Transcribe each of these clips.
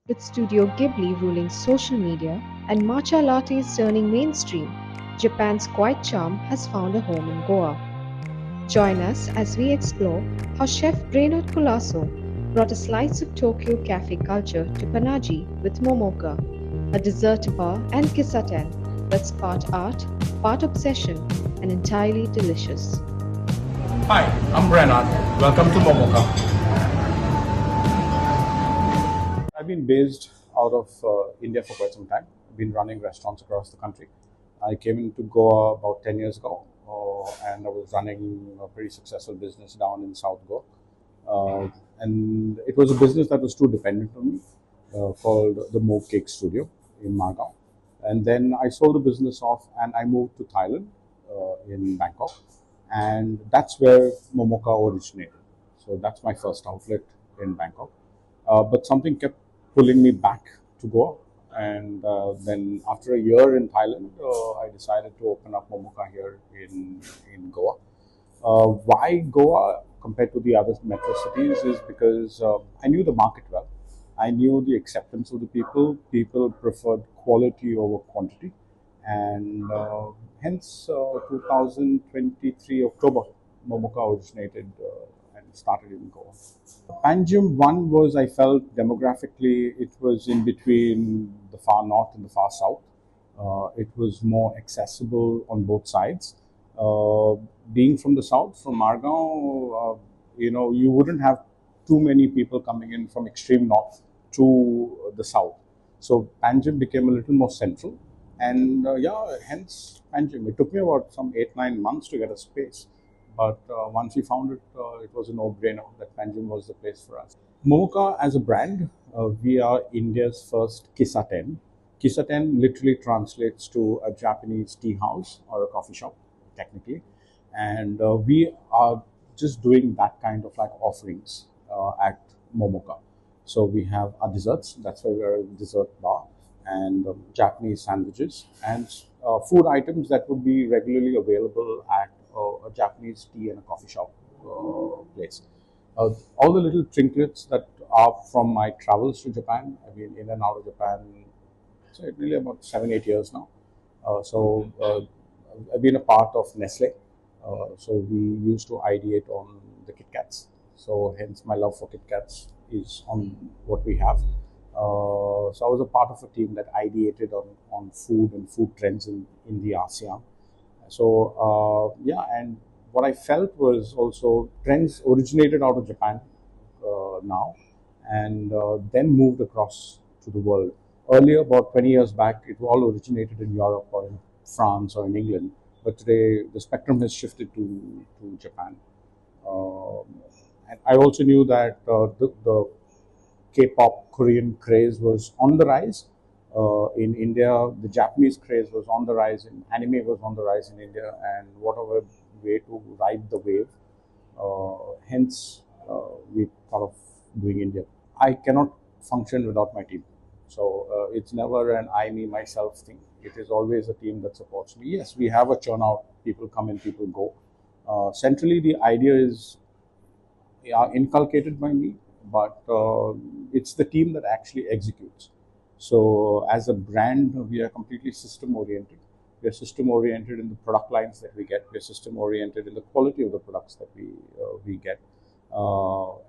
With Studio Ghibli ruling social media and matcha lattes turning mainstream, Japan's quiet charm has found a home in Goa. Join us as we explore how Chef Brainerd Colasso brought a slice of Tokyo cafe culture to Panaji with Momoka, a dessert bar and Kissaten that's part art, part obsession, and entirely delicious. Hi, I'm Brennan. Welcome to Momoka. I've been based out of India for quite some time. I've been running restaurants across the country. I came into Goa about 10 years ago, and I was running a pretty successful business down in South Goa. And it was a business that was too dependent on me, called the Mo Cake Studio in Margao. And then I sold the business off and I moved to Thailand in Bangkok. And that's where Momoka originated. So that's my first outlet in Bangkok. But something kept pulling me back to Goa. And then after a year in Thailand, I decided to open up Momoka here in Goa. Why Goa compared to the other metro cities is because I knew the market well. I knew the acceptance of the people. People preferred quality over quantity. And hence, 2023 October, Momoka originated and started in Goa. Panjim one was, I felt demographically, it was in between the far north and the far south. It was more accessible on both sides. Being from the south, from Margao, you wouldn't have too many people coming in from extreme north to the south. So Panjim became a little more central, and hence Panjim. It took me about some 8-9 months to get a space. But once we found it, it was a no-brainer that Panjim was the place for us. Mocha as a brand, we are India's first Kissaten. Kissaten literally translates to a Japanese tea house or a coffee shop, technically. And we are just doing that kind of like offerings at Momoka. So we have our desserts, that's why we're a dessert bar, and Japanese sandwiches, and food items that would be regularly available at a Japanese tea and a coffee shop place. All the little trinkets that are from my travels to Japan, I've been in and out of Japan, so really about 7-8 years now. I've been a part of Nestle. So we used to ideate on the Kit Kats. So hence my love for Kit Kats is on what we have. So I was a part of a team that ideated on food and food trends in the ASEAN. So and what I felt was also trends originated out of Japan now, and then moved across to the world. Earlier, about 20 years back, it all originated in Europe or in France or in England, but today the spectrum has shifted to Japan. And I also knew that the K-pop Korean craze was on the rise. In India, the Japanese craze was on the rise, and anime was on the rise in India, and whatever way to ride the wave. Hence, we thought of doing India. I cannot function without my team. So it's never an I, me, myself thing. It is always a team that supports me. Yes, we have a churn out. People come in, people go. Centrally, the idea is inculcated by me, but it's the team that actually executes. So as a brand, we are completely system oriented. We are system oriented in the product lines that we get. We are system oriented in the quality of the products that we get. So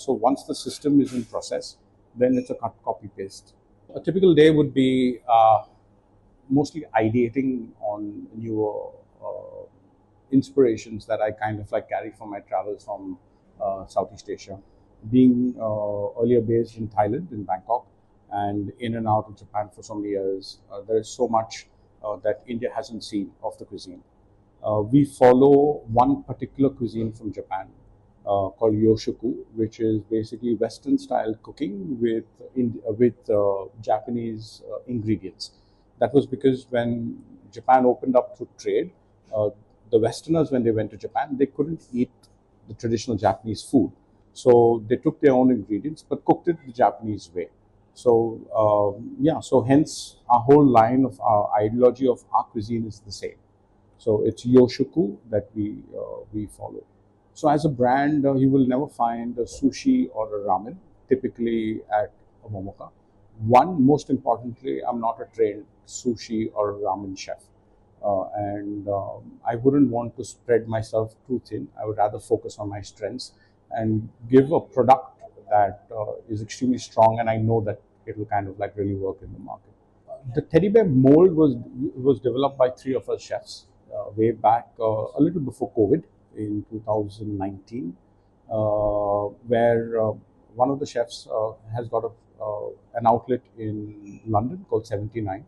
once the system is in process, then it's a cut, copy, paste. A typical day would be mostly ideating on newer inspirations that I kind of like carry from my travels from Southeast Asia. Being earlier based in Thailand, in Bangkok, and in and out of Japan for so many years, there is so much that India hasn't seen of the cuisine. We follow one particular cuisine from Japan called Yoshoku, which is basically Western style cooking with Japanese ingredients. That was because when Japan opened up to trade, the Westerners, when they went to Japan, they couldn't eat the traditional Japanese food. So they took their own ingredients but cooked it the Japanese way. So hence our whole line of our ideology of our cuisine is the same. So it's Yoshoku that we follow. So as a brand, you will never find a sushi or a ramen typically at a momoka. One, most importantly, I'm not a trained sushi or ramen chef. And I wouldn't want to spread myself too thin. I would rather focus on my strengths and give a product that is extremely strong, and I know that it will kind of like really work in the market. The teddy bear mold was developed by three of us chefs way back a little before COVID in 2019, where one of the chefs has got an outlet in London called 79.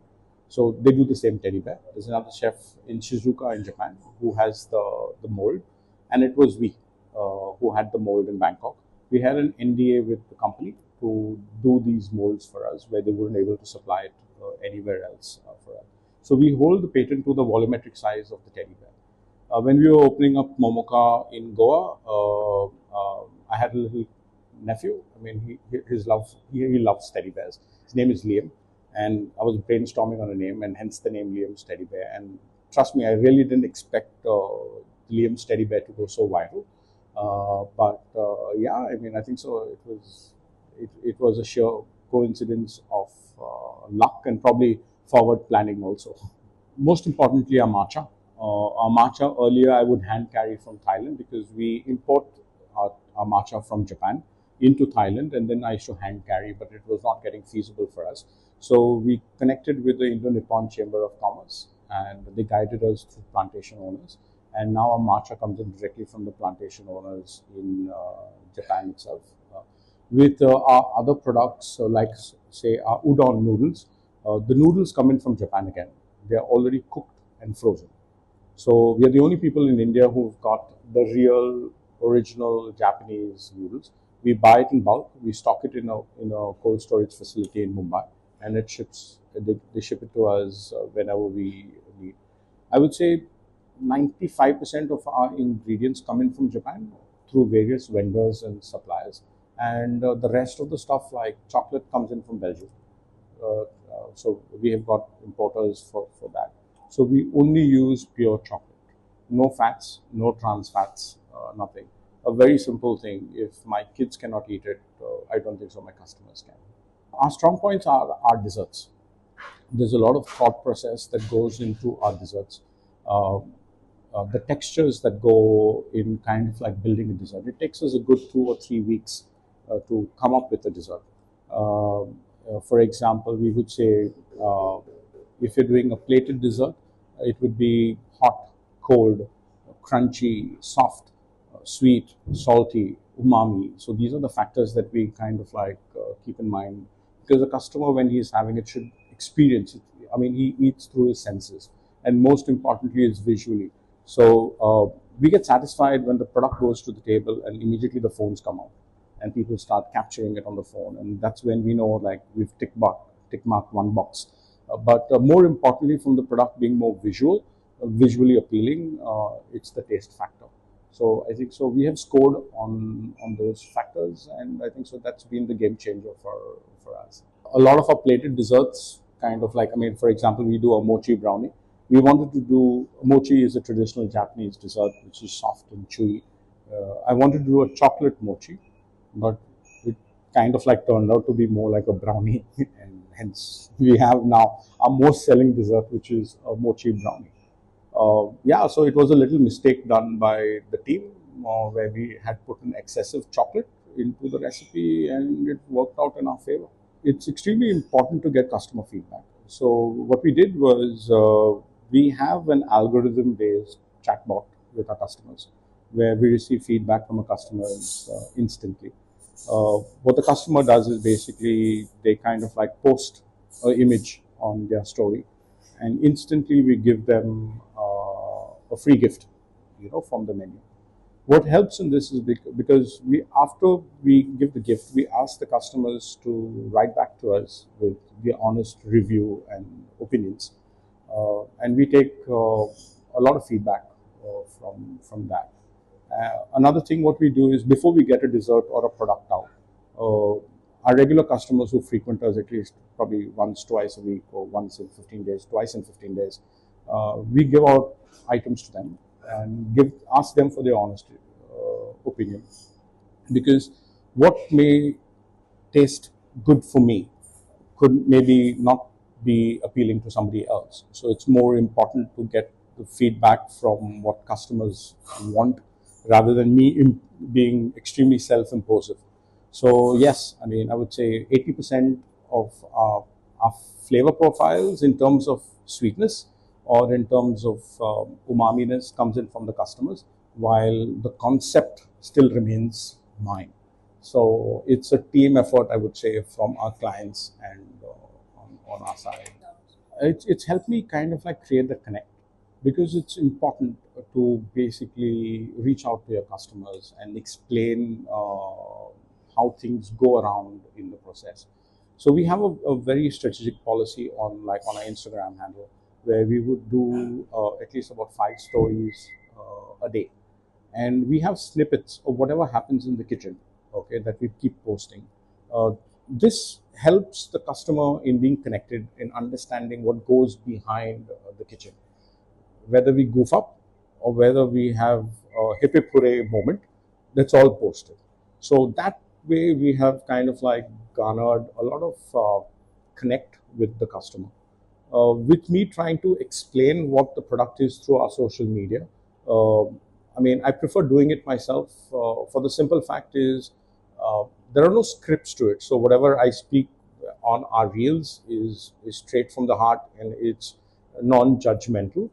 So they do the same teddy bear. There's another chef in Shizuoka in Japan who has the mold, and it was we who had the mold in Bangkok. We had an NDA with the company to do these molds for us, where they weren't able to supply it anywhere else for us. So we hold the patent to the volumetric size of the teddy bear. When we were opening up Momoka in Goa, I had a little nephew. I mean, he loves teddy bears. His name is Liam, and I was brainstorming on a name, and hence the name Liam's Teddy Bear. And trust me, I really didn't expect Liam's Teddy Bear to go so viral. But yeah, I mean, I think so. It was a sheer coincidence of luck and probably forward planning also. Most importantly, our matcha earlier I would hand carry from Thailand because we import our matcha from Japan into Thailand, and then I used to hand carry, but it was not getting feasible for us. So we connected with the Indo-Nippon Chamber of Commerce, and they guided us through plantation owners. And now our matcha comes in directly from the plantation owners in Japan itself. With our other products, like say our udon noodles, the noodles come in from Japan again. They are already cooked and frozen. So we are the only people in India who've got the real original Japanese noodles. We buy it in bulk. We stock it in a cold storage facility in Mumbai, and it ships. They ship it to us whenever we need. I would say 95% of our ingredients come in from Japan through various vendors and suppliers, and the rest of the stuff like chocolate comes in from Belgium. So we have got importers for that. So we only use pure chocolate, no fats, no trans fats, nothing. A very simple thing. If my kids cannot eat it, I don't think so my customers can. Our strong points are our desserts. There's a lot of thought process that goes into our desserts. The textures that go in kind of like building a dessert. It takes us a good 2 or 3 weeks to come up with a dessert. For example, we would say if you're doing a plated dessert, it would be hot, cold, crunchy, soft, sweet, salty, umami. So these are the factors that we kind of like keep in mind, because the customer, when he's having it, should experience it. I mean, he eats through his senses, and most importantly is visually. So we get satisfied when the product goes to the table and immediately the phones come out and people start capturing it on the phone, and that's when we know like we've tick mark one box. But more importantly, from the product being more visually appealing, it's the taste factor. So I think so we have scored on those factors, and I think so that's been the game changer for us. A lot of our plated desserts kind of like, I mean, for example, we do a mochi brownie. We wanted to do, mochi is a traditional Japanese dessert which is soft and chewy. I wanted to do a chocolate mochi, but it kind of like turned out to be more like a brownie, and hence we have now our most selling dessert, which is a mochi brownie. Yeah, so it was a little mistake done by the team where we had put an excessive chocolate into the recipe, and it worked out in our favor. It's extremely important to get customer feedback. So what we did was we have an algorithm-based chatbot with our customers, where we receive feedback from our customers instantly. What the customer does is basically they kind of like post an image on their story, and instantly we give them a free gift, from the menu. What helps in this is because after we give the gift, we ask the customers to write back to us with their honest review and opinions, and we take a lot of feedback from that. Another thing, what we do is before we get a dessert or a product out, our regular customers who frequent us at least probably once, twice a week, or once in 15 days, twice in 15 days, we give out items to them and ask them for their honest opinion. Because what may taste good for me could maybe not be appealing to somebody else. So it's more important to get the feedback from what customers want rather than me being extremely self-impositive. So yes, I mean, I would say 80% of our flavor profiles in terms of sweetness or in terms of umaminess comes in from the customers, while the concept still remains mine. So it's a team effort, I would say, from our clients and on our side. It's helped me kind of like create the connect, because it's important to basically reach out to your customers and explain how things go around in the process. So we have a very strategic policy on our Instagram handle, where we would do at least about 5 stories a day, and we have snippets of whatever happens in the kitchen, okay, that we keep posting. This helps the customer in being connected, in understanding what goes behind the kitchen, whether we goof up or whether we have a hip hip hooray moment. That's all posted. So that way we have kind of like garnered a lot of connect with the customer. With me trying to explain what the product is through our social media, uh, I mean, I prefer doing it myself, for the simple fact is there are no scripts to it. So whatever I speak on our reels is straight from the heart, and it's non-judgmental.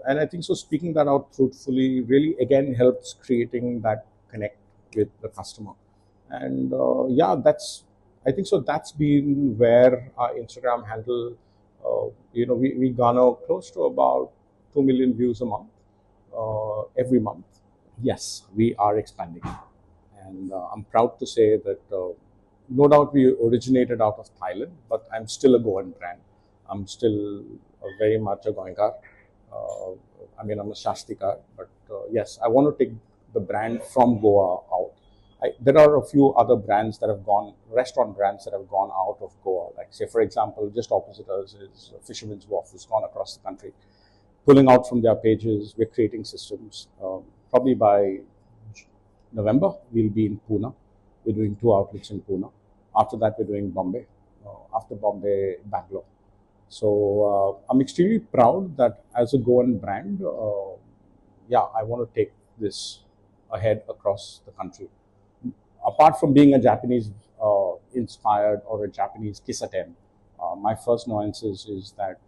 And I think so. Speaking that out truthfully really again helps creating that connect with the customer. And yeah, that's, I think so. That's been where our Instagram handle, we garner close to about 2 million views a month, every month. Yes, we are expanding, and I'm proud to say that no doubt we originated out of Thailand, but I'm still a Goan brand. I'm still very much a Goankar. Uh, I mean, I'm a Shastikar, but yes, I want to take the brand from Goa out. There are a few other brands that have gone, restaurant brands that have gone out of Goa. Like, say, for example, just opposite us is Fisherman's Wharf, who's gone across the country, pulling out from their pages. We're creating systems. Probably by November, we'll be in Pune. We're doing 2 outlets in Pune. After that, we're doing Bombay. After Bombay, Bangalore. So I'm extremely proud that as a Goan brand, yeah, I want to take this ahead across the country. Apart from being a Japanese inspired or a Japanese Kissaten, my first nuances is that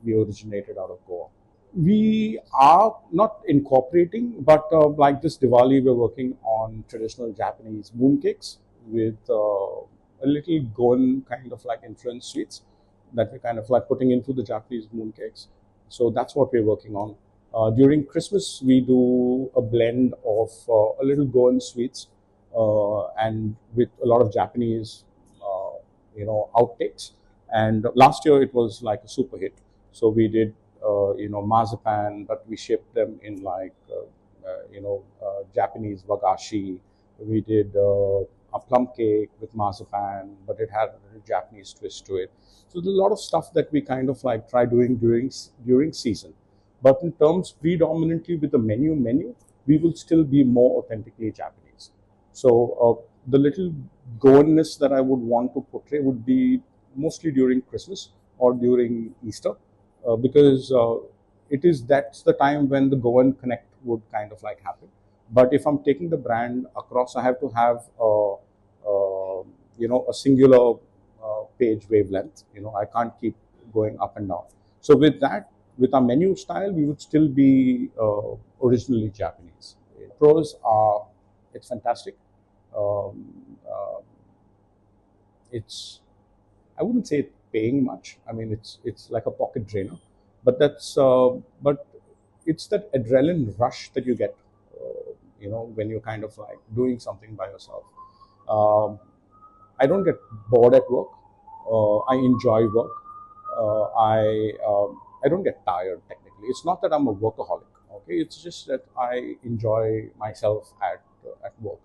we originated out of Goa. We are not incorporating, but like this Diwali, we're working on traditional Japanese mooncakes with a little Goan kind of like influence sweets that we're kind of like putting into the Japanese mooncakes. So that's what we're working on. During Christmas, we do a blend of a little Goan sweets and with a lot of Japanese, outtakes. And last year it was like a super hit. So we did, marzipan, but we shaped them in like, Japanese wagashi. We did a plum cake with marzipan, but it had a Japanese twist to it. So there's a lot of stuff that we kind of like try doing during season. But in terms predominantly with the menu, we will still be more authentically Japanese. So the little Goanness that I would want to portray would be mostly during Christmas or during Easter, because that's the time when the Goan connect would kind of like happen. But if I'm taking the brand across, I have to have a singular page wavelength. I can't keep going up and down. So with that, with our menu style, we would still be originally Japanese. Pros are, it's fantastic. Uh, it's, I wouldn't say it's paying much. I mean, it's like a pocket drainer, but but it's that adrenaline rush that you get, when you're kind of like doing something by yourself. Um, I don't get bored at work. I enjoy work. I don't get tired technically. It's not that I'm a workaholic. Okay, it's just that I enjoy myself at work.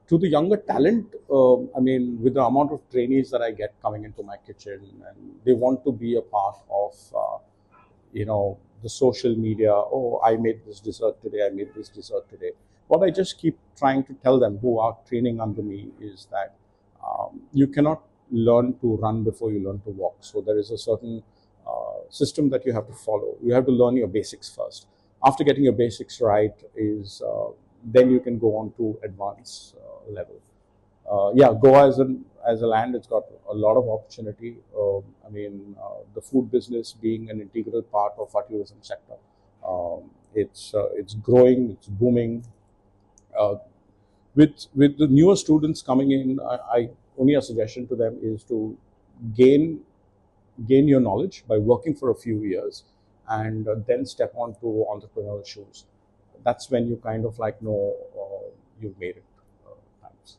To the younger talent, I mean, with the amount of trainees that I get coming into my kitchen, and they want to be a part of, the social media. Oh, I made this dessert today. I made this dessert today. What I just keep trying to tell them who are training under me is that You cannot learn to run before you learn to walk. So there is a certain system that you have to follow. You have to learn your basics first. After getting your basics right, is then you can go on to advanced level. Yeah, Goa as a land, it's got a lot of opportunity. The food business being an integral part of our tourism sector. It's growing, it's booming. Uh, with the newer students coming in, I only a suggestion to them is to gain gain your knowledge by working for a few years, and then step onto entrepreneurial shoes. That's when you kind of like know you've made it. Thanks.